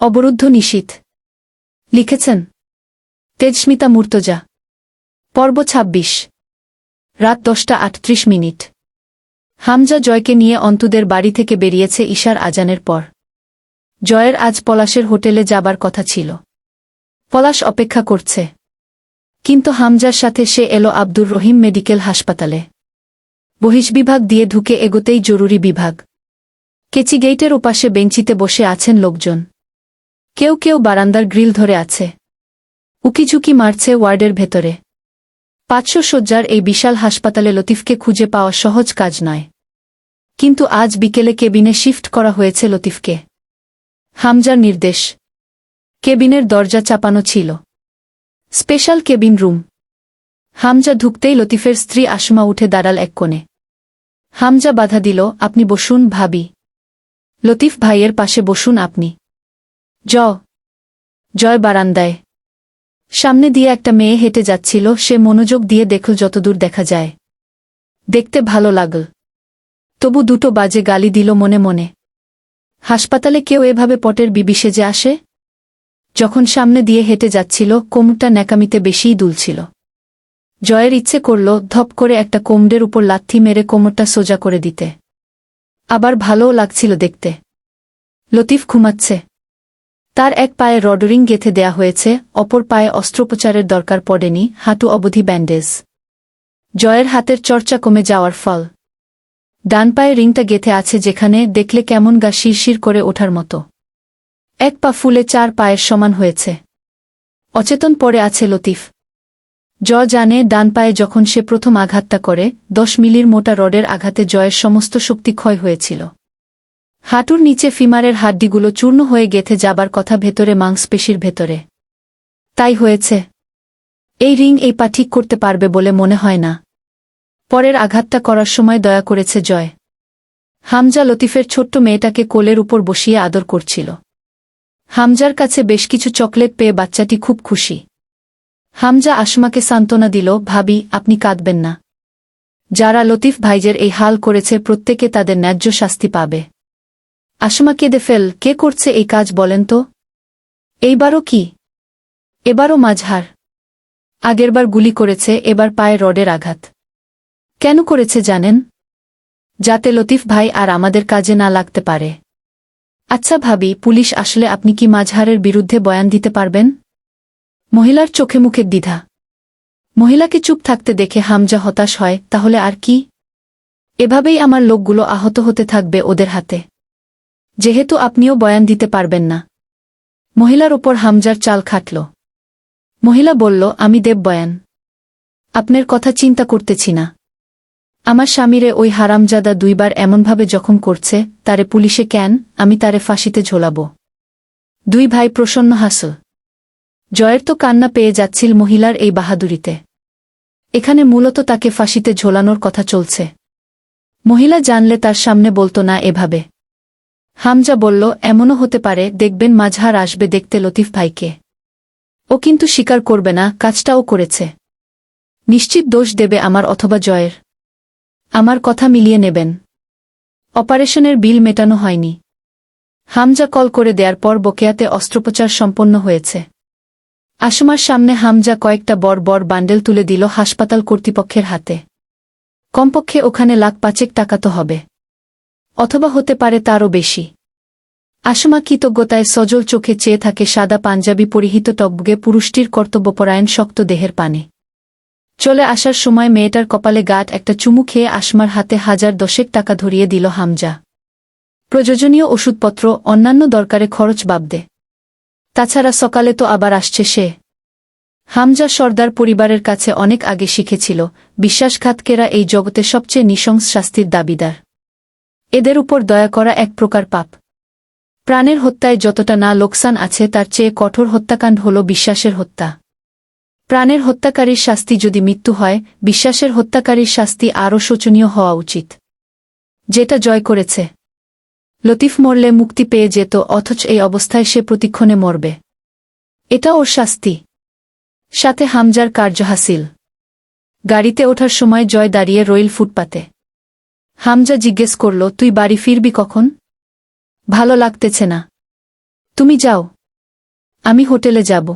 অবরুদ্ধ নিশীথ। লিখেছেন তেজস্মিতা মুর্তজা। পর্ব ২৬। রাত ১০টা ৩৮ হামজা জয়কে নিয়ে অন্তুদের বাড়ি থেকে বেরিয়েছে ঈশার আজানের পর। জয়ের আজ পলাশের হোটেলে যাবার কথা ছিল। পলাশ অপেক্ষা করছে, কিন্তু হামজার সাথে সে এলো আব্দুর রহিম মেডিকেল হাসপাতালে। বহির্বিভাগ দিয়ে ঢুকে এগোতেই জরুরি বিভাগ। কেচি গেইটের ওপাশে বেঞ্চিতে বসে আছেন লোকজন। কেউ কেউ বারান্দার গ্রিল ধরে আছে। উকিঝুঁকি মারছে ওয়ার্ডের ভেতরে। ৫০০ শয্যার এই বিশাল হাসপাতালে লতিফকে খুঁজে পাওয়া সহজ কাজ নয়। কিন্তু আজ বিকেলে কেবিনে শিফট করা হয়েছে লতিফকে। হামজার নির্দেশ। কেবিনের দরজা চাপানো ছিল। Special cabin room. হামজা ঢুকতেই লতিফের স্ত্রী আসমা উঠে দাঁড়াল এক কোণে। হামজা বাধা দিল, আপনি বসুন ভাবি। লতিফ ভাইয়ের পাশে বসুন আপনি। জয় বারান্দায়। সামনে দিয়ে একটা মেয়ে হেঁটে যাচ্ছিল, সে মনোযোগ দিয়ে দেখল যতদূর দেখা যায়। দেখতে ভালো লাগল, তবু ২টো বাজে গালি দিল মনে মনে। হাসপাতালে কেউ এভাবে পটের বিবি সেজে আসে? যখন সামনে দিয়ে হেঁটে যাচ্ছিল, কোমরটা ন্যাকামিতে বেশিই দুলছিল। জয়ের ইচ্ছে করল ধপ করে একটা কোমরের উপর লাথি মেরে কোমরটা সোজা করে দিতে। আবার ভালোও লাগছিল দেখতে। লতিফ ঘুমাচ্ছে। তার এক পায়ে রডরিং গেঁথে দেয়া হয়েছে, অপর পায়ে অস্ত্রোপচারের দরকার পড়েনি, হাঁটু অবধি ব্যান্ডেজ। জয়ের হাতের চর্চা কমে যাওয়ার ফল। ডান পায়ে রিংটা গেঁথে আছে যেখানে, দেখলে কেমন গা শিরশির করে ওঠার মতো। এক পা ফুলে ৪ পায়ের সমান হয়েছে। অচেতন পড়ে আছে লতিফ। জানে ডান পায়ে যখন সে প্রথম আঘাতটা করে, ১০ মিলির মোটা রডের আঘাতে জয়ের সমস্ত শক্তি ক্ষয় হয়েছিল। হাঁটুর নিচে ফিমারের হাড্ডিগুলো চূর্ণ হয়ে গেঁথে যাবার কথা ভেতরে মাংসপেশির ভেতরে। তাই হয়েছে। এই রিং এই পা ঠিক করতে পারবে বলে মনে হয় না। পরের আঘাতটা করার সময় দয়া করেছে জয়। হামজা লতিফের ছোট্ট মেয়েটাকে কোলের উপর বসিয়ে আদর করছিল। হামজার কাছে বেশ কিছু চকলেট পেয়ে বাচ্চাটি খুব খুশি। হামজা আসমাকে সান্ত্বনা দিল, ভাবি আপনি কাঁদবেন না। যারা লতিফ ভাইজের এই হাল করেছে প্রত্যেকে তাদের ন্যায্য শাস্তি পাবে। আসমা কেঁদে ফেল, কে করছে এই কাজ বলেন তো? এইবারও কি? এবারও মাঝহার। আগেরবার গুলি করেছে, এবার পায়ে রডের আঘাত। কেন করেছে জানেন? যাতে লতিফ ভাই আর আমাদের কাজে না লাগতে পারে। আচ্ছা ভাবি, পুলিশ আসলে আপনি কি মাঝহারের বিরুদ্ধে বয়ান দিতে পারবেন? মহিলার চোখে মুখে দ্বিধা। মহিলাকে চুপ থাকতে দেখে হামজা হতাশ হয়, তাহলে আর কি? এভাবেই আমার লোকগুলো আহত হতে থাকবে ওদের হাতে। যেহেতু আপনিও বয়ান দিতে পারবেন না। মহিলার ওপর হামজার চাল খাটল। মহিলা বলল, আমি দেব বয়ান। আপনার কথা চিন্তা করতেছি না। আমার স্বামীরে ওই হারামজাদা ২ বার এমনভাবে জখম করছে, তারে পুলিশে কেন, আমি তারে ফাঁসিতে ঝোলাব। ২ ভাই প্রসন্ন হাসল। জয়ের তো কান্না পেয়ে যাচ্ছিল মহিলার এই বাহাদুরিতে। এখানে মূলত তাকে ফাঁসিতে ঝোলানোর কথা চলছে। মহিলা জানলে তার সামনে বলতো না এভাবে। হামজা বলল, এমনও হতে পারে, দেখবেন মাঝহার আসবে দেখতে লতিফ ভাইকে। ও কিন্তু স্বীকার করবে না কাজটাও করেছে। নিশ্চিত দোষ দেবে আমার অথবা জয়ের। আমার কথা মিলিয়ে নেবেন। অপারেশনের বিল মেটানো হয়নি। হামজা কল করে দেওয়ার পর বকেয়াতে অস্ত্রোপচার সম্পন্ন হয়েছে। আসমার সামনে হামজা কয়েকটা বড় বান্ডেল তুলে দিল হাসপাতাল কর্তৃপক্ষের হাতে। কমপক্ষে ওখানে লাখ ৫ টাকা তো হবে, অথবা হতে পারে তারও বেশি। আসমা কৃতজ্ঞতায় সজল চোখে চেয়ে থাকে সাদা পাঞ্জাবি পরিহিত টকবগে পুরুষটির কর্তব্যপরায়ণ শক্ত দেহের পানে। চলে আসার সময় মেয়েটার কপালে গাঁট একটা চুমু খেয়ে আসমার হাতে ১০০০ টাকা ধরিয়ে দিল হামজা। প্রয়োজনীয় ওষুধপত্র, অন্যান্য দরকারে খরচ বাবদে। তাছাড়া সকালে তো আবার আসছে সে। হামজা সর্দার পরিবারের কাছে অনেক আগে শিখেছিল, বিশ্বাসঘাতকেরা এই জগতে সবচেয়ে নৃশংস শাস্তির দাবিদার। এদের উপর দয়া করা এক প্রকার পাপ। প্রাণের হত্যায় যতটা না লোকসান আছে, তার চেয়ে কঠোর হত্যাকাণ্ড হল বিশ্বাসের হত্যা। প্রাণের হত্যাকারীর শাস্তি যদি মৃত্যু হয়, বিশ্বাসের হত্যাকারীর শাস্তি আরও শোচনীয় হওয়া উচিত। যেটা জয় করেছে। লতিফ মরলে মুক্তি পেয়ে যেত, অথচ এই অবস্থায় সে প্রতিক্ষণে মরবে। এটা ওর শাস্তি। সাথে হামজার কার্য হাসিল। গাড়িতে ওঠার সময় জয় দাঁড়িয়ে রইল ফুটপাতে। হামজা জিজ্ঞেস করল, তুই বাড়ি ফিরবি কখন? ভালো লাগতেছে না। তুমি যাও। আমি হোটেলে যাব।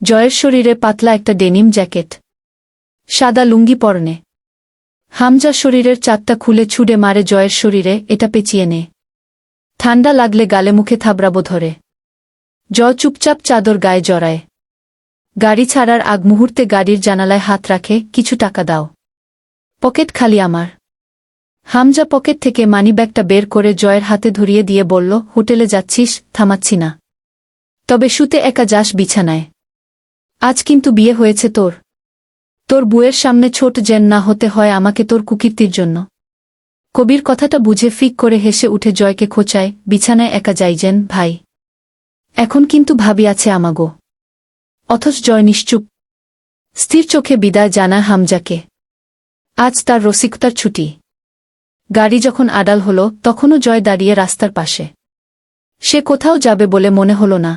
জয়ের শরীরে পাতলা একটা ডেনিম জ্যাকেট, সাদা লুঙ্গি পরনে। হামজা শরীরের চাদটা খুলে ছুড়ে মারে জয়ের শরীরে, এটা পেঁচিয়ে নে। ঠান্ডা লাগলে গালে মুখে থাবড়াবো ধরে। জয় চুপচাপ চাদর গায়ে জড়ায়। গাড়ি ছাড়ার আগ মুহূর্তে গাড়ির জানালায় হাত রাখে, কিছু টাকা দাও। পকেট খালি আমার। হামজা পকেট থেকে মানিব্যাগটা বের করে জয়ের হাতে ধরিয়ে দিয়ে বলল, হোটেলে যাচ্ছিস, থামাচ্ছি না। তবে শুতে একা যাস বিছানায়। আজ কিন্তু বিয়ে হয়েছে তোর। তোর বুয়ের সামনে ছোট যেন না হতে হয় আমাকে তোর কুকীর্তির জন্য। কবির কথাটা বুঝে ফিক করে হেসে উঠে জয়কে খোঁচায়, বিছানায় একা যাই যেন ভাই। এখন কিন্তু ভাবি আছে আমাগো। অথচ জয় নিশ্চুপ। স্থির চোখে বিদায় জানায় হামজাকে। আজ তার রসিকতার ছুটি। গাড়ি যখন আড়াল হল তখনও জয় দাঁড়িয়ে রাস্তার পাশে। সে কোথাও যাবে বলে মনে হল না।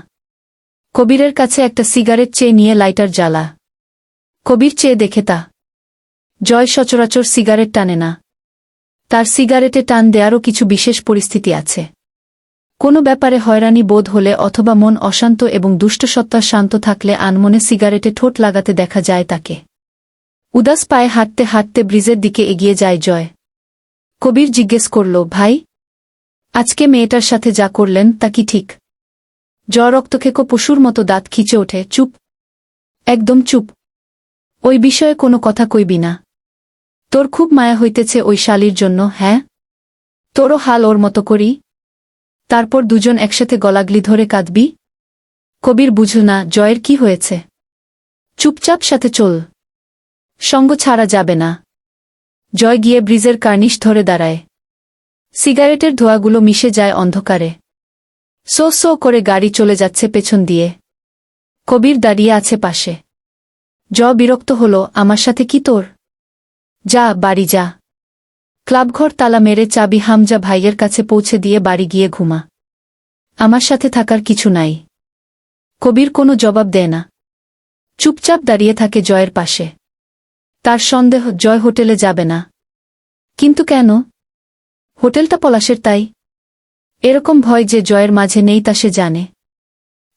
কবিরের কাছে একটা সিগারেট চেয়ে নিয়ে লাইটার জ্বালা। কবির চেয়ে দেখে তা। জয় সচরাচর সিগারেট টানে না। তার সিগারেটে টান দেয়ারও কিছু বিশেষ পরিস্থিতি আছে। কোনো ব্যাপারে হয়রানি বোধ হলে অথবা মন অশান্ত এবং দুষ্টসত্তা শান্ত থাকলে আনমনে সিগারেটে ঠোঁট লাগাতে দেখা যায় তাকে। উদাস পায়ে হাঁটতে হাঁটতে ব্রিজের দিকে এগিয়ে যায় জয়। কবির জিজ্ঞেস করল, ভাই, আজকে মেয়েটার সাথে যা করলেন তা কি ঠিক? জয় রক্তখেকো পশুর মতো দাঁত খিচে ওঠে, চুপ, একদম চুপ। ওই বিষয়ে কোনো কথা কইবি না। তোর খুব মায়া হইতেছে ওই শালির জন্য, হ্যাঁ? তোরও হাল ওর মতো করি। তারপর দুজন একসাথে গলাগলি ধরে কাঁদবি? কবির বুঝল না জয়ের কি হয়েছে। চুপচাপ সাথে চল, সঙ্গ ছাড়া যাবে না। জয় গিয়ে ব্রিজের কার্নিশ ধরে দাঁড়ায়। সিগারেটের ধোঁয়াগুলো মিশে যায় অন্ধকারে। সো সো করে গাড়ি চলে যাচ্ছে পেছন দিয়ে। কবির দাঁড়িয়ে আছে পাশে। জয় বিরক্ত হল, আমার সাথে কি তোর? যা, বাড়ি যা। ক্লাবঘর তালা মেরে চাবি হামজা ভাইয়ের কাছে পৌঁছে দিয়ে বাড়ি গিয়ে ঘুমা। আমার সাথে থাকার কিছু নাই। কবির কোনো জবাব দেয় না। চুপচাপ দাঁড়িয়ে থাকে জয়ের পাশে। তার সন্দেহ জয় হোটেলে যাবে না। কিন্তু কেন? হোটেলটা পলাশের, তাই। এরকম ভয় যে জয়ের মাঝে নেই তা সে জানে।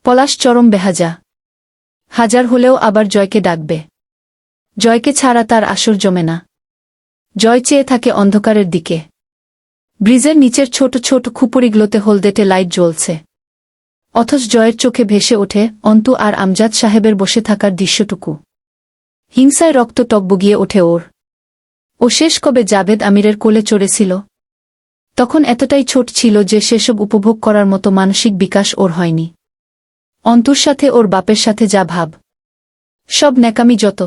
পলাশ চরম বেহাজা। হাজার হলেও আবার জয়কে ডাকবে। জয়কে ছাড়া তার আসর জমে না। জয় চেয়ে থাকে অন্ধকারের দিকে। ব্রিজের নিচের ছোট ছোট খুপড়িগুলোতে হলদেটে লাইট জ্বলছে। অথচ জয়ের চোখে ভেসে ওঠে অন্তু আর আমজাদ সাহেবের বসে থাকার দৃশ্যটুকু। হিংসায় রক্ত টকবগিয়ে ওঠে ওর। ও শেষ কবে জাভেদ আমিরের কোলে চড়েছিল? তখন এতটাই ছোট ছিল যে সেসব উপভোগ করার মতো মানসিক বিকাশ ওর হয়নি। অন্তুর সাথে ওর বাপের সাথে যা ভাব, সব ন্যাকামি যত।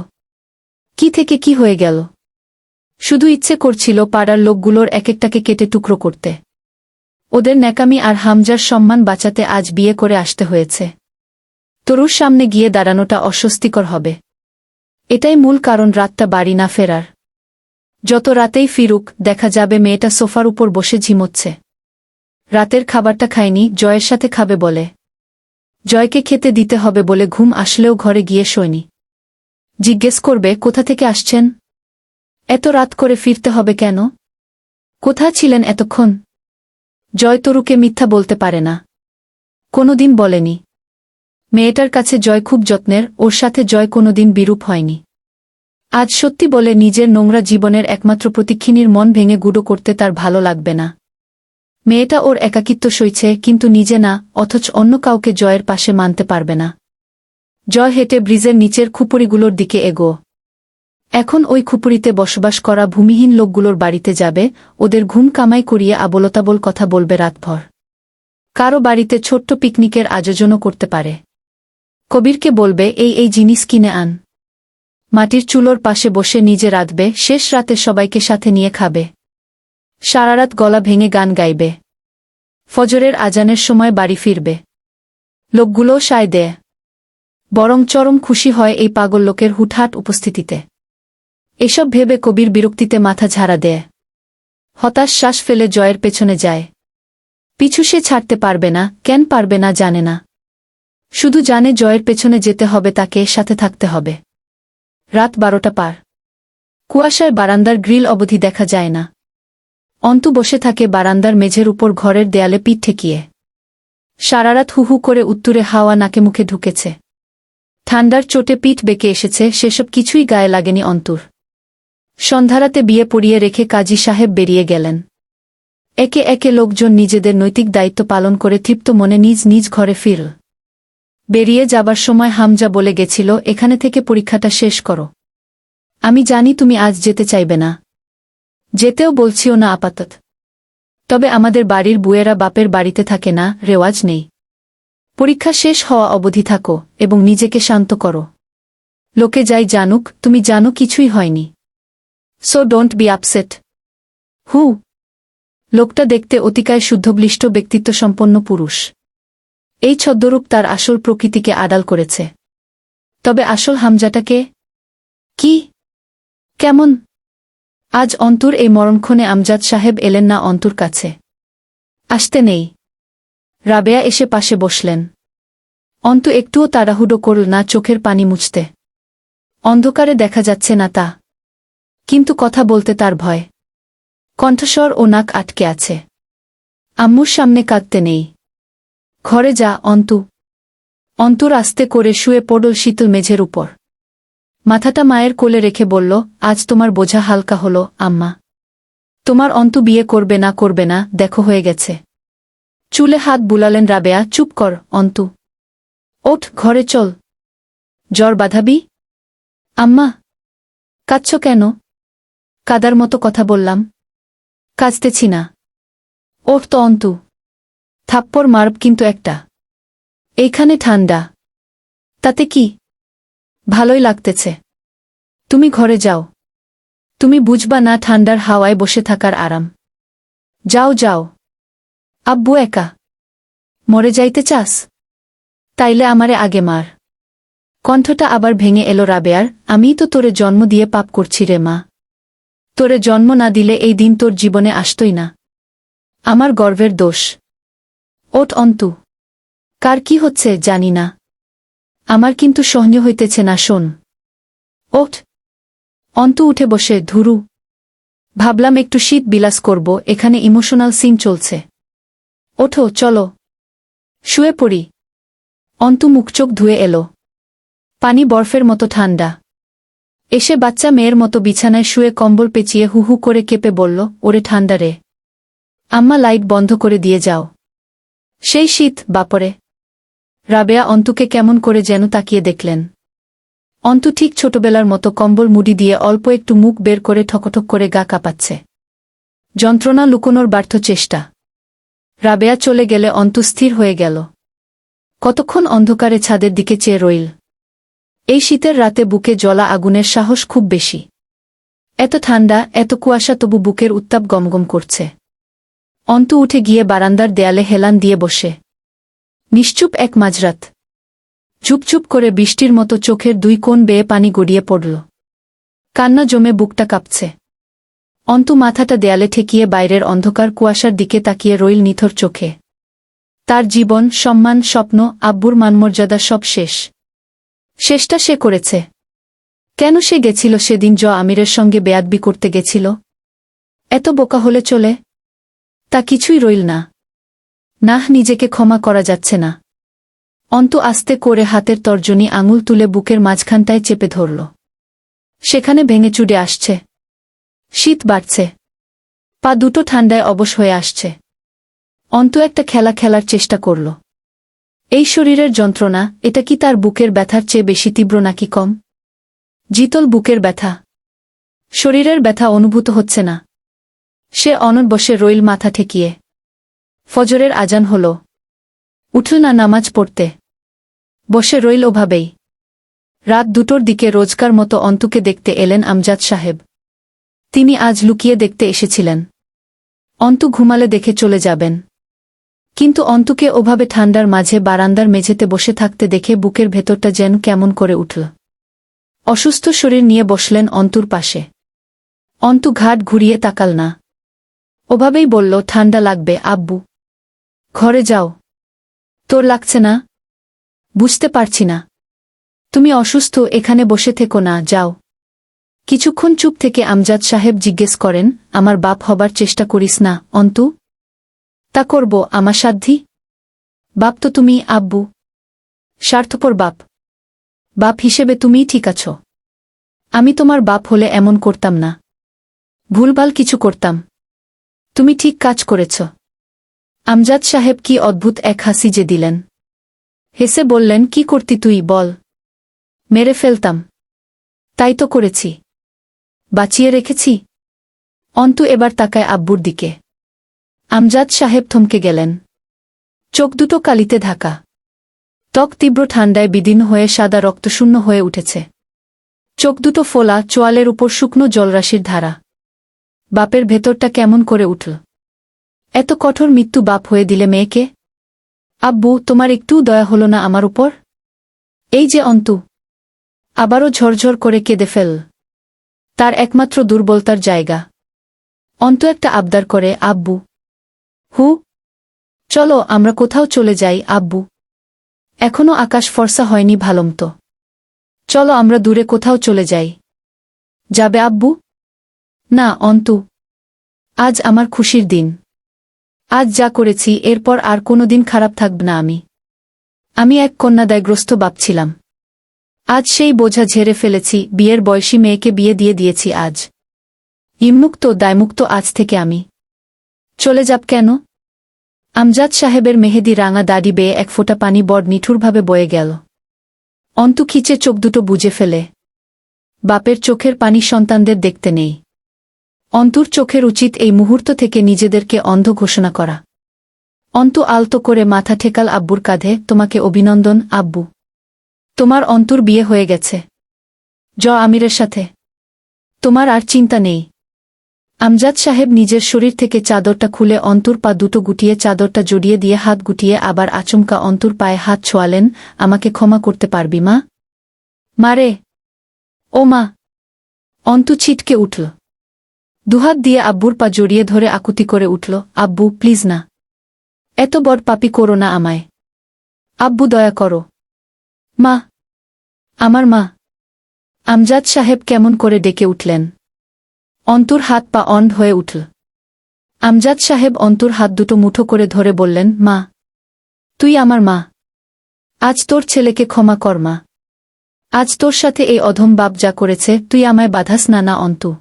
কি থেকে কি হয়ে গেল? শুধু ইচ্ছে করছিল পাড়ার লোকগুলোর এক একটাকে কেটে টুকরো করতে। ওদের ন্যাকামি আর হামজার সম্মান বাঁচাতে আজ বিয়ে করে আসতে হয়েছে। তরুর সামনে গিয়ে দাঁড়ানোটা অস্বস্তিকর হবে। এটাই মূল কারণ রাতটা বাড়ি না ফেরার। যত রাতেই ফিরুক দেখা যাবে মেয়েটা সোফার উপর বসে ঝিমোচ্ছে। রাতের খাবারটা খায়নি, জয়ের সাথে খাবে বলে। জয়কে খেতে দিতে হবে বলে ঘুম আসলেও ঘরে গিয়ে শোয়নি। জিজ্ঞেস করবে কোথা থেকে আসছেন? এত রাত করে ফিরতে হবে কেন? কোথায় ছিলেন এতক্ষণ? জয় তরুকে মিথ্যা বলতে পারে না। কোনোদিন বলেনি। মেয়েটার কাছে জয় খুব যত্নের, ওর সাথে জয় কোনোদিন বিরূপ হয়নি। আজ সত্যি বলে নিজের নোংরা জীবনের একমাত্র প্রতীক্ষিণীর মন ভেঙে গুঁড়ো করতে তার ভালো লাগবে না। মেয়েটা ওর একাকিত্ব সইছে কিন্তু নিজে না, অথচ অন্য কাউকে জয়ের পাশে মানতে পারবে না। জয় হেঁটে ব্রিজের নিচের খুপড়িগুলোর দিকে এগো। এখন ওই খুপড়িতে বসবাস করা ভূমিহীন লোকগুলোর বাড়িতে যাবে, ওদের ঘুম কামাই করিয়ে আবোলতাবোল কথা বলবে রাতভর। কারো বাড়িতে ছোট্ট পিকনিকের আয়োজনও করতে পারে। কবিরকে বলবে এই জিনিস কিনে আন। মাটির চুলোর পাশে বসে নিজে রাঁধবে, শেষ রাতে সবাইকে সাথে নিয়ে খাবে। সারারাত গলা ভেঙে গান গাইবে। ফজরের আজানের সময় বাড়ি ফিরবে। লোকগুলোও সায় দেয়। বরং চরম খুশি হয় এই পাগল লোকের হুটহাট উপস্থিতিতে। এসব ভেবে কবির বিরক্তিতে মাথা ঝাড়া দেয়। হতাশ শ্বাস ফেলে জয়ের পেছনে যায়। পিছু সে ছাড়তে পারবে না, কেন পারবে না জানে না। শুধু জানে জয়ের পেছনে যেতে হবে, তাকে সাথে থাকতে হবে। রাত 12টা পার। কুয়াশায় বারান্দার গ্রিল অবধি দেখা যায় না। অন্তু বসে থাকে বারান্দার মেঝের উপর ঘরের দেয়ালে পিঠ ঠেকিয়ে। সারারাত হুহু করে উত্তুরে হাওয়া নাকে মুখে ঢুকেছে। ঠান্ডার চোটে পিঠ বেঁকে এসেছে, সেসব কিছুই গায়ে লাগেনি অন্তুর। সন্ধ্যারাতে বিয়ে পড়িয়ে রেখে কাজী সাহেব বেরিয়ে গেলেন। একে একে লোকজন নিজেদের নৈতিক দায়িত্ব পালন করে তৃপ্ত মনে নিজ নিজ ঘরে ফিরল। বেরিয়ে যাবার সময় হামজা বলে গেছিল, এখানে থেকে পরীক্ষাটা শেষ করো। আমি জানি তুমি আজ যেতে চাইবে না, যেতেও বলছিও না আপাতত। তবে আমাদের বাড়ির বুয়েরা বাপের বাড়িতে থাকে না, রেওয়াজ নেই। পরীক্ষা শেষ হওয়া অবধি থাকো এবং নিজেকে শান্ত করো। লোকে যাই জানুক, তুমি জানো কিছুই হয়নি। So don't be upset. হু। লোকটা দেখতে অতিকায় শুদ্ধবলিষ্ঠ ব্যক্তিত্বসম্পন্ন পুরুষ। এই ছদ্মরূপ তার আসল প্রকৃতিকে আড়াল করেছে। তবে আসল হামজাটাকে কি, কেমন? আজ অন্তুর এই মরণক্ষণে আমজাদ সাহেব এলেন না অন্তুর কাছে। আসতে নেই। রাবেয়া এসে পাশে বসলেন। অন্তু একটুও তাড়াহুড়ো করল না চোখের পানি মুছতে। অন্ধকারে দেখা যাচ্ছে না তা, কিন্তু কথা বলতে তার ভয়। কণ্ঠস্বর ও নাক আটকে আছে। আম্মুর সামনে কাঁদতে নেই। ঘরে যা অন্তু। অন্তুর আস্তে করে শুয়ে পড়ল শীতল মেঝের উপর। মাথাটা মায়ের কোলে রেখে বলল, আজ তোমার বোঝা হালকা হলো আম্মা। তোমার অন্তু বিয়ে করবে না দেখো হয়ে গেছে। চুলে হাত বুলালেন রাবেয়া। চুপ কর অন্তু। ওঠ, ঘরে চল। জ্বর বাঁধাবি? আম্মা। কাঁদছ কেন? কাদার মতো কথা বললাম। কাঁদতেছি না। ওঠ তো অন্তু। থাপ্পড় মারব কিন্তু একটা। এইখানে ঠান্ডা। তাতে কি? ভালোই লাগতেছে। তুমি ঘরে যাও। তুমি বুঝবা না ঠান্ডার হাওয়ায় বসে থাকার আরাম। যাও যাও। আব্বু একা। মরে যাইতে চাস? তাইলে আমারে আগে মার। কণ্ঠটা আবার ভেঙে এলো রাবেয়ার। আমিই তো তোরে জন্ম দিয়ে পাপ করছি রে মা। তোরে জন্ম না দিলে এই দিন তোর জীবনে আসতই না। আমার গর্বের দোষ। ওঠ অন্তু। কার কি হচ্ছে জানি না, আমার কিন্তু সহ্য হইতেছে না। শোন। ওঠ। অন্তু উঠে বসে। ধুরু। ভাবলাম একটু শীত বিলাস করব, এখানে ইমোশনাল সিন চলছে। ওঠো, চলো শুয়ে পড়ি। অন্তু মুখচোখ ধুয়ে এলো। পানি বরফের মতো ঠান্ডা। এসে বাচ্চা মেয়ের মতো বিছানায় শুয়ে কম্বল পেঁচিয়ে হুহু করে কেঁপে বলল, ওরে ঠান্ডা রে। আম্মা লাইট বন্ধ করে দিয়ে যাও। সেই শীত বাপরে। রাবেয়া অন্তুকে কেমন করে যেন তাকিয়ে দেখলেন। অন্তু ঠিক ছোটবেলার মতো কম্বল মুড়ি দিয়ে অল্প একটু মুখ বের করে ঠকঠক করে গা কাঁপাচ্ছে। যন্ত্রণা লুকোনোর ব্যর্থ চেষ্টা। রাবেয়া চলে গেলে অন্তু স্থির হয়ে গেল। কতক্ষণ অন্ধকারে ছাদের দিকে চেয়ে রইল। এই শীতের রাতে বুকে জ্বলা আগুনের সাহস খুব বেশি। এত ঠান্ডা, এত কুয়াশা, তবু বুকের উত্তাপ গমগম করছে। অন্তু উঠে গিয়ে বারান্দার দেয়ালে হেলান দিয়ে বসে। নিশ্চুপ এক মাঝরাত। চুপচুপ করে বৃষ্টির মতো চোখের দুই কোণ বেয়ে পানি গড়িয়ে পড়ল। কান্না জমে বুকটা কাঁপছে। অন্তু মাথাটা দেয়ালে ঠেকিয়ে বাইরের অন্ধকার কুয়াশার দিকে তাকিয়ে রইল নিথর চোখে। তার জীবন, সম্মান, স্বপ্ন, আব্বুর মানমর্যাদা সব শেষ। শেষটা সে করেছে। কেন সে গেছিল সেদিন আমিরের সঙ্গে বেয়াদবি করতে গেছিল? এত বোকা হলে চলে? তা কিছুই রইল না। নাহ, নিজেকে ক্ষমা করা যাচ্ছে না। অন্তু আস্তে করে হাতের তর্জনী আঙুল তুলে বুকের মাঝখানটায় চেপে ধরল। সেখানে ভেঙে চুড়ে আসছে। শীত বাড়ছে। পা দুটো ঠান্ডায় অবশ হয়ে আসছে। অন্তু একটা খেলা খেলার চেষ্টা করল। এই শরীরের যন্ত্রণা, এটা কি তার বুকের ব্যথার চেয়ে বেশি তীব্র নাকি কম? জিতল বুকের ব্যথা। শরীরের ব্যথা অনুভূত হচ্ছে না। সে অনড় বসে রইল মাথা ঠেকিয়ে। ফজরের আজান হল। উঠল না নামাজ পড়তে। বসে রইল ওভাবেই। রাত 2টোর দিকে রোজকার মতো অন্তুকে দেখতে এলেন আমজাদ সাহেব। তিনি আজ লুকিয়ে দেখতে এসেছিলেন। অন্তু ঘুমালে দেখে চলে যাবেন। কিন্তু অন্তুকে ওভাবে ঠান্ডার মাঝে বারান্দার মেঝেতে বসে থাকতে দেখে বুকের ভেতরটা যেন কেমন করে উঠল। অসুস্থ শরীর নিয়ে বসলেন অন্তুর পাশে। অন্তু ঘাট ঘুরিয়ে তাকাল না। ওভাবেই বলল, ঠান্ডা লাগবে আব্বু। ঘরে যাও। তোর লাগছে না? বুঝতে পারছি না। তুমি অসুস্থ, এখানে বসে থেকো না, যাও। কিছুক্ষণ চুপ থেকে আমজাদ সাহেব জিজ্ঞেস করেন, আমার বাপ হবার চেষ্টা করিস না অন্তু? তা করব আমার সাধ্যি। বাপ তো তুমি, আব্বু। স্বার্থপর বাপ। বাপ হিসেবে তুমিই ঠিক আছো। আমি তোমার বাপ হলে এমন করতাম না। ভুলভাল কিছু করতাম। তুমি ঠিক কাজ করেছ। আমজাদ সাহেব কি অদ্ভুত এক হাসি যে দিলেন। হেসে বললেন, কি করতি তুই বল? মেরে ফেলতাম। তাই তো করেছি। বাঁচিয়ে রেখেছি। অন্তু এবার তাকায় আব্বুর দিকে। আমজাদ সাহেব থমকে গেলেন। চোখ দুটো কালিতে ঢাকা। ত্বক তীব্র ঠান্ডায় বিদীর্ণ হয়ে সাদা রক্তশূন্য হয়ে উঠেছে। চোখ দুটো ফোলা, চোয়ালের উপর শুকনো জলরাশির ধারা। বাপের ভেতরটা কেমন করে উঠল। এত কঠোর মৃত্যু বাপ হয়ে দিলে মেয়েকে। আব্বু, তোমার একটুও দয়া হল না আমার উপর? এই যে অন্তু। আবারও ঝরঝর করে কেঁদে ফেল। তার একমাত্র দুর্বলতার জায়গা। অন্তু একটা আবদার করে, আব্বু। হু। চলো আমরা কোথাও চলে যাই আব্বু। এখনো আকাশ ফর্সা হয়নি ভালোমতো। চলো আমরা দূরে কোথাও চলে যাই। যাবে আব্বু? না অন্তু। আজ আমার খুশির দিন। আজ যা করেছি এরপর আর কোনোদিন খারাপ থাকব না আমি। আমি এক কন্যাদায়গ্রস্ত বাপ ছিলাম। আজ সেই বোঝা ঝেড়ে ফেলেছি, বিয়ের বয়সী মেয়েকে বিয়ে দিয়ে দিয়েছি আজ। ইমমুক্ত দায়মুক্ত আজ থেকে আমি। চলে যাব কেন? আমজাদ সাহেবের মেহেদি রাঙা দাড়ি বেয়ে এক ফোঁটা পানি বড় নিঠুরভাবে বয়ে গেল। অন্তু খিচে চোখ দুটো বুজে ফেলে। বাপের চোখের পানি সন্তানদের দেখতে নেই। অন্তুর চোখের উচিত এই মুহূর্ত থেকে নিজেদেরকে অন্ধ ঘোষণা করা। অন্তু আলতো করে মাথা ঠেকাল আব্বুর কাঁধে। তোমাকে অভিনন্দন আব্বু। তোমার অন্তুর বিয়ে হয়ে গেছে আমিরের সাথে। তোমার আর চিন্তা নেই। আমজাদ সাহেব নিজের শরীর থেকে চাদরটা খুলে অন্তুর পা দুটো গুটিয়ে চাদরটা জড়িয়ে দিয়ে হাত গুটিয়ে আবার আচমকা অন্তুর পায়ে হাত ছোঁয়ালেন। আমাকে ক্ষমা করতে পারবি মা? মারে। ও মা। অন্তু ছিটকে উঠল। দুহাত দিয়ে আব্বুর পা জড়িয়ে ধরে আকুতি করে উঠল, আব্বু প্লিজ না। এত বড় পাপি করো না আমায়। আব্বু দয়া করো। মা। আমার মা। আমজাদ সাহেব কেমন করে ডেকে উঠলেন। অন্তুর হাত পা অন্ধ হয়ে উঠল। আমজাদ সাহেব অন্তুর হাত দুটো মুঠো করে ধরে বললেন, মা। তুই আমার মা। আজ তোর ছেলেকে ক্ষমা কর মা। আজ তোর সাথে এই অধম বাপ যা করেছে তুই আমায় বাধাস না না অন্তু।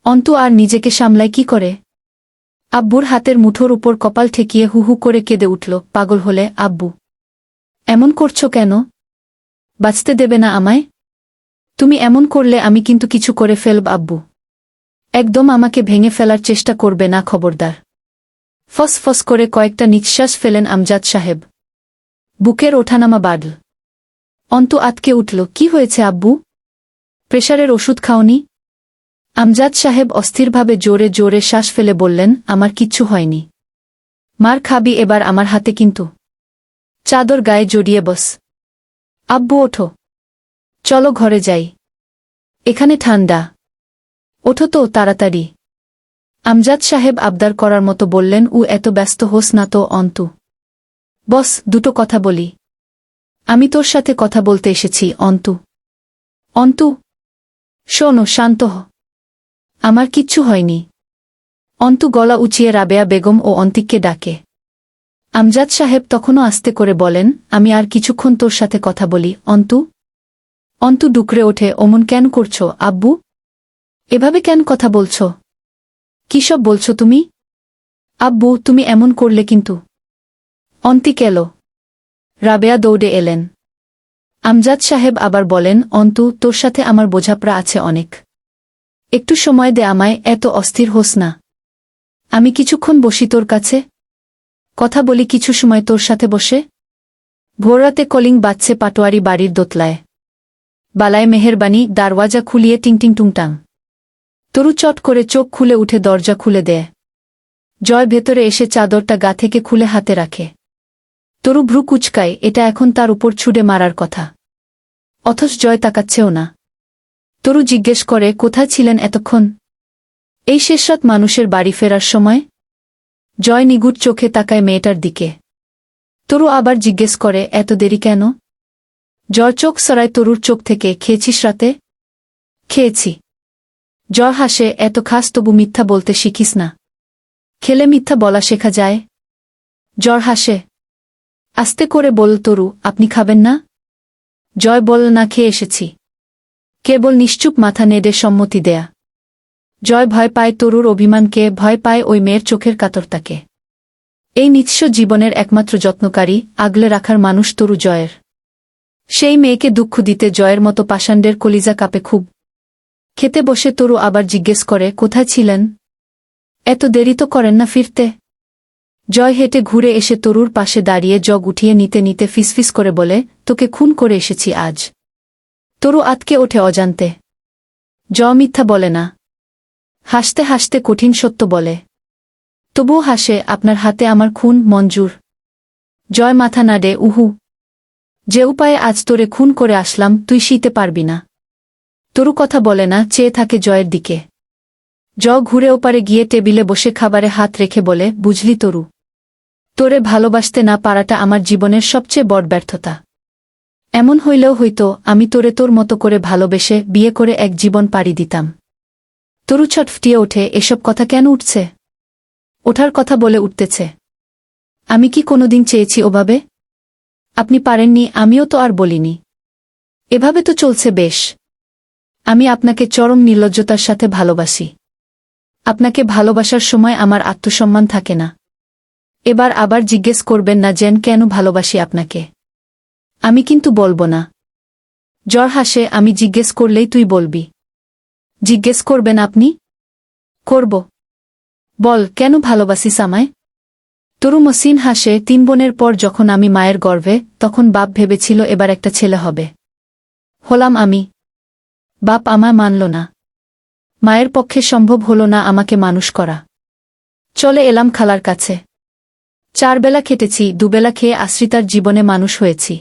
অন্তু আর নিজেকে সামলায় কি করে। আব্বুর হাতের মুঠোর উপর কপাল ঠেকিয়ে হু হু করে কেঁদে উঠল, পাগল হলে আব্বু। এমন করছো কেন? বাঁচতে দেবে না আমায়? তুমি এমন করলে আমি কিন্তু কিছু করে ফেলব আব্বু। একদম আমাকে ভেঙে ফেলার চেষ্টা করবে না খবরদার। ফস ফস করে কয়েকটা নিঃশ্বাস ফেলেন আমজাদ সাহেব। বুকের ওঠানামা বাড়ল। অন্তু আতকে উঠল, কি হয়েছে আব্বু? প্রেশারের ওষুধ খাওনি? আমজাদ সাহেব অস্থিরভাবে জোরে জোরে শ্বাস ফেলে বললেন, আমার কিচ্ছু হয়নি। মার খাবি এবার আমার হাতে কিন্তু। চাদর গায়ে জড়িয়ে বস। আব্বু ওঠো। চলো ঘরে যাই। এখানে ঠান্ডা। ওঠো তো তাড়াতাড়ি। আমজাদ সাহেব আবদার করার মতো বললেন, এত ব্যস্ত হোস না তো অন্তু। বস, দুটো কথা বলি। আমি তোর সাথে কথা বলতে এসেছি অন্তু। অন্তু। শোনো, শান্ত হ। আমার কিচ্ছু হয়নি। অন্তু গলা উঁচিয়ে রাবেয়া বেগম ও অন্তিককে ডাকে। আমজাদ সাহেব তখনও আস্তে করে বলেন, আমি আর কিছুক্ষণ তোর সাথে কথা বলি অন্তু। অন্তু ডুকরে ওঠে, অমন কেন করছো আব্বু? এভাবে কেন কথা বলছো? কি সব বলছো তুমি? আব্বু তুমি এমন করলে কিন্তু। অন্তিক এলো। রাবেয়া দৌড়ে এলেন। আমজাদ সাহেব আবার বলেন, অন্তু তোর সাথে আমার বোঝাপড়া আছে অনেক। একটু সময় দে আমায়, এত অস্থির হোস না। আমি কিছুক্ষণ বসি তোর কাছে। কথা বলি কিছু সময় তোর সাথে বসে। ভোররাতে কলিং বাজছে পাটোয়ারি বাড়ির দোতলায়। বালায় মেহেরবানি, দারওয়াজা খুলিয়ে টিংটিং টুংটাং। তরু চট করে চোখ খুলে উঠে দরজা খুলে দেয়। জয় ভেতরে এসে চাদরটা গা থেকে খুলে হাতে রাখে। তরু ভ্রু কুচকায়, এটা এখন তার উপর ছুড়ে মারার কথা। অথচ জয় তাকাচ্ছেও না। তরু জিজ্ঞেস করে, কোথায় ছিলেন এতক্ষণ? এই শেষরাত মানুষের বাড়ি ফেরার সময়? জয় নিগুড় চোখে তাকায় মেয়েটার দিকে। তরু আবার জিজ্ঞেস করে, এত দেরি কেন? জয় চোখ সরায় তরুর চোখ থেকে, খেয়েছিস রাতে? খেয়েছি। জয় হাসে, এত খাস তবু মিথ্যা বলতে শিখিস না। খেলে মিথ্যা বলা শেখা যায়? জ্বর হাসে। আস্তে করে বলল তরু, আপনি খাবেন না? জয় বলল, না, খেয়ে এসেছি। কেবল নিশ্চুপ মাথা নেড়ে সম্মতি দেয়া। জয় ভয় পায় তরুর অভিমানকে, ভয় পায় ওই মেয়ের চোখের কাতরতাকে। এই নিঃস্ব জীবনের একমাত্র যত্নকারী, আগলে রাখার মানুষ তরু জয়ের। সেই মেয়েকে দুঃখ দিতে জয়ের মতো পাষাণ্ডের কলিজা কাঁপে খুব। খেতে বসে তরু আবার জিজ্ঞেস করে, কোথায় ছিলেন? এত দেরি তো করেন না ফিরতে? জয় হেঁটে ঘুরে এসে তরুর পাশে দাঁড়িয়ে জগ উঠিয়ে নিতে নিতে ফিসফিস করে বলে, তোকে খুন করে এসেছি আজ। তরু আতকে ওঠে অজান্তে। জয় মিথ্যা বলে না। হাসতে হাসতে কঠিন সত্য বলে। তবুও হাসে, আপনার হাতে আমার খুন মঞ্জুর। জয় মাথা নাড়ে, উহু। যে উপায়ে আজ তোরে খুন করে আসলাম, তুই সইতে পারবি না। তরু কথা বলে না, চেয়ে থাকে জয়ের দিকে। জয় ঘুরে ওপারে গিয়ে টেবিলে বসে খাবারে হাত রেখে বলে, বুঝলি তরু, তোরে ভালোবাসতে না পারাটা আমার জীবনের সবচেয়ে বড় ব্যর্থতা। এমন হইলেও হইতো আমি তোরে তোর মতো করে ভালোবেসে বিয়ে করে এক জীবন পাড়ি দিতাম। তরু ছটফটিয়ে ওঠে, এসব কথা কেন উঠছে? ওঠার কথা বলে উঠতেছে। আমি কি কোনোদিন চেয়েছি ওভাবে? আপনি পারেননি, আমিও তো আর বলিনি। এভাবে তো চলছে বেশ। আমি আপনাকে চরম নির্লজ্জতার সাথে ভালোবাসি। আপনাকে ভালোবাসার সময় আমার আত্মসম্মান থাকে না। এবার আবার জিজ্ঞেস করবেন না যেন কেন ভালোবাসি আপনাকে। আমি কিন্তু বলবো না। জ্বর হাসে, আমি জিজ্ঞেস করলেই তুই বলবি। জিজ্ঞেস করবেন আপনি? করব। বল, কেন ভালোবাসিস আমায়? তরু মসৃণ হাসে, 3 বোনের পর যখন আমি মায়ের গর্ভে, তখন বাপ ভেবেছিল এবার একটা ছেলে হবে। হলাম আমি। বাপ আমায় মানল না। মায়ের পক্ষে সম্ভব হলো না আমাকে মানুষ করা। চলে এলাম খালার কাছে। 4 বেলা খেটেছি, 2 বেলা খেয়ে আশ্রিতার জীবনে মানুষ হয়েছি।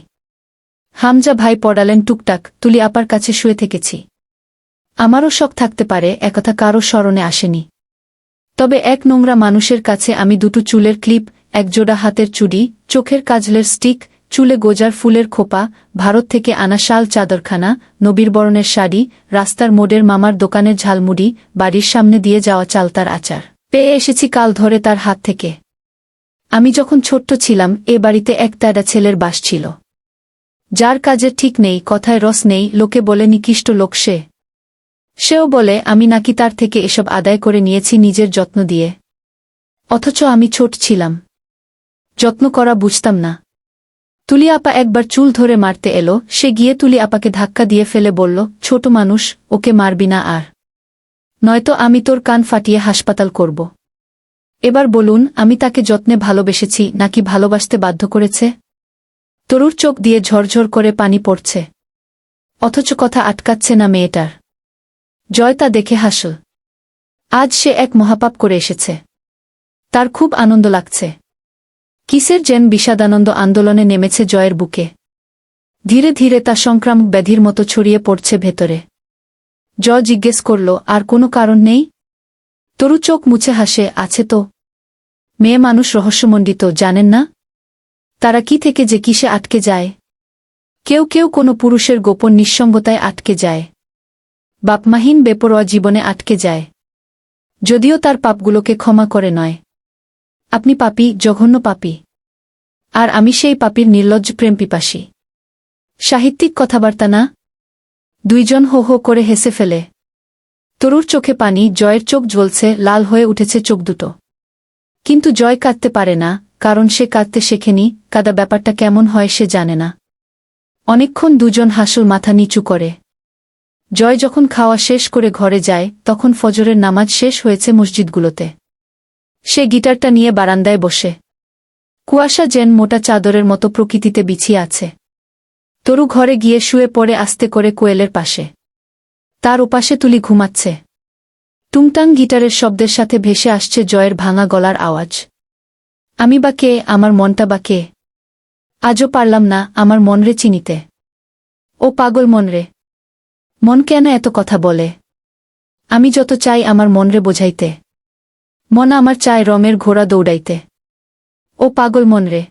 হামজা ভাই পড়ালেন টুকটাক, তুলি আপার কাছে শুয়ে থেকেছি। আমারও শখ থাকতে পারে, একথা কারও স্মরণে আসেনি। তবে এক নোংরা মানুষের কাছে আমি 2টো চুলের ক্লিপ, 1 জোড়া হাতের চুড়ি, চোখের কাজলের স্টিক, চুলে গোজার ফুলের খোপা, ভারত থেকে আনা শাল চাদরখানা, নবীরবরণের শাড়ি, রাস্তার মোড়ের মামার দোকানের ঝালমুড়ি, বাড়ির সামনে দিয়ে যাওয়া চালতার আচার পেয়ে এসেছি কাল ধরে তার হাত থেকে। আমি যখন ছোট্ট ছিলাম এ বাড়িতে এক তেড়া ছেলের বাস ছিল, যার কাজের ঠিক নেই, কথায় রস নেই, লোকে বলে নিকৃষ্ট লোক সে। সেও বলে আমি নাকি তার থেকে এসব আদায় করে নিয়েছি নিজের যত্ন দিয়ে। অথচ আমি ছোট ছিলাম, যত্ন করা বুঝতাম না। তুলি আপা একবার চুল ধরে মারতে এলো, সে গিয়ে তুলি আপাকে ধাক্কা দিয়ে ফেলে বলল, ছোট মানুষ, ওকে মারবি না আর, নয়তো আমি তোর কান ফাটিয়ে হাসপাতাল করব। এবার বলুন, আমি তাকে যত্নে ভালোবেসেছি নাকি ভালোবাসতে বাধ্য করেছে? তরুর চোখ দিয়ে ঝরঝর করে পানি পড়ছে, অথচ কথা আটকাচ্ছে না মেয়েটার। জয় তা দেখে হাসল। আজ সে এক মহাপাপ করে এসেছে। তার খুব আনন্দ লাগছে। কিসের যেন বিষাদানন্দ আন্দোলনে নেমেছে জয়ের বুকে। ধীরে ধীরে তা সংক্রামক ব্যাধির মতো ছড়িয়ে পড়ছে ভেতরে। জয় জিজ্ঞেস করল, আর কোনো কারণ নেই? তরু চোখ মুছে হাসে, আছে তো। মেয়ে মানুষ রহস্যমণ্ডিত, জানেন না? তারা কি থেকে যে কিসে আটকে যায়। কেউ কেউ কোনো পুরুষের গোপন নিঃসঙ্গতায় আটকে যায়, বাপমাহীন বেপরোয়া জীবনে আটকে যায়, যদিও তার পাপগুলোকে ক্ষমা করে নয়। আপনি পাপী, জঘন্য পাপী। আর আমি সেই পাপীর নির্লজ্জ প্রেম পিপাসী। সাহিত্যিক কথাবার্তা না? 2 জন হো হো করে হেসে ফেলে। তরুর চোখে পানি, জয়ের চোখ জ্বলছে, লাল হয়ে উঠেছে চোখ দুটো। কিন্তু জয় কাঁদতে পারে না, কারণ সে কাঁদতে শেখেনি, কাঁদা ব্যাপারটা কেমন হয় সে জানে না। অনেকক্ষণ 2 জন হাসল মাথা নিচু করে। জয় যখন খাওয়া শেষ করে ঘরে যায়, তখন ফজরের নামাজ শেষ হয়েছে মসজিদগুলোতে। সে গিটারটা নিয়ে বারান্দায় বসে। কুয়াশা যেন মোটা চাদরের মতো প্রকৃতিতে বিছিয়ে আছে। তরু ঘরে গিয়ে শুয়ে পড়ে আস্তে করে কোয়েলের পাশে। তার ওপাশে তুলি ঘুমাচ্ছে। টুংটাং গিটারের শব্দের সাথে ভেসে আসছে জয়ের ভাঙা গলার আওয়াজ। আমি বা কে, আমার মনটা বা কে? আজও পারলাম না আমার মনরে চিনিতে। ও পাগল মনরে। মন কেন এত কথা বলে? আমি যত চাই আমার মনরে বোঝাইতে, মন আমার চায় রমের ঘোড়া দৌড়াইতে। ও পাগল মনরে।